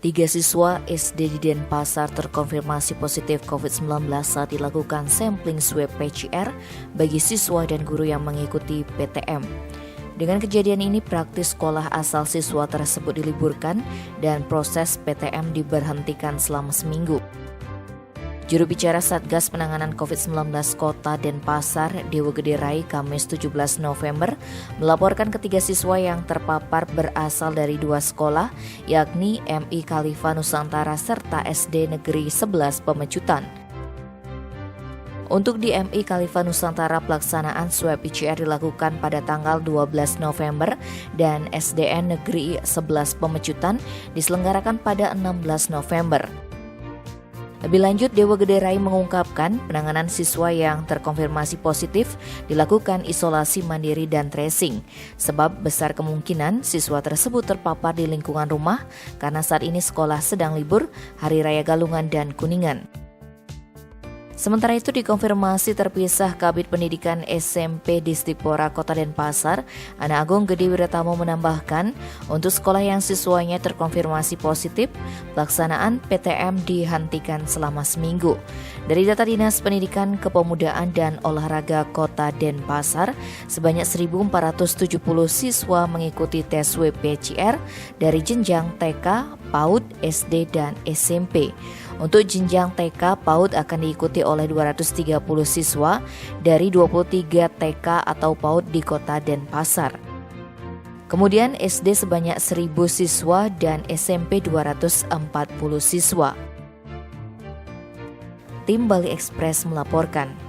3 siswa SD di Denpasar terkonfirmasi positif COVID-19 saat dilakukan sampling swab PCR bagi siswa dan guru yang mengikuti PTM. Dengan kejadian ini, praktis sekolah asal siswa tersebut diliburkan dan proses PTM diberhentikan selama seminggu. Juru bicara Satgas Penanganan COVID-19 Kota Denpasar, Dewa Gede Rai, Kamis 17 November, melaporkan ketiga siswa yang terpapar berasal dari 2 sekolah, yakni MI Khalifa Nusantara serta SD Negeri 11 Pemecutan. Untuk di MI Khalifa Nusantara, pelaksanaan swab PCR dilakukan pada tanggal 12 November dan SDN Negeri 11 Pemecutan diselenggarakan pada 16 November. Lebih lanjut, Dewa Gede Rai mengungkapkan penanganan siswa yang terkonfirmasi positif dilakukan isolasi mandiri dan tracing, sebab besar kemungkinan siswa tersebut terpapar di lingkungan rumah karena saat ini sekolah sedang libur Hari Raya Galungan dan Kuningan. Sementara itu dikonfirmasi terpisah Kabid Pendidikan SMP Distipora Kota Denpasar, Ana Agung Gede Wiratamo menambahkan, untuk sekolah yang siswanya terkonfirmasi positif, pelaksanaan PTM dihentikan selama seminggu. Dari data Dinas Pendidikan, Kepemudaan dan Olahraga Kota Denpasar, sebanyak 1.470 siswa mengikuti tes swab PCR dari jenjang TK, PAUD, SD, dan SMP. Untuk jenjang TK, PAUD akan diikuti oleh 230 siswa dari 23 TK atau PAUD di Kota Denpasar. Kemudian SD sebanyak 1.000 siswa dan SMP 240 siswa. Tim Bali Express melaporkan.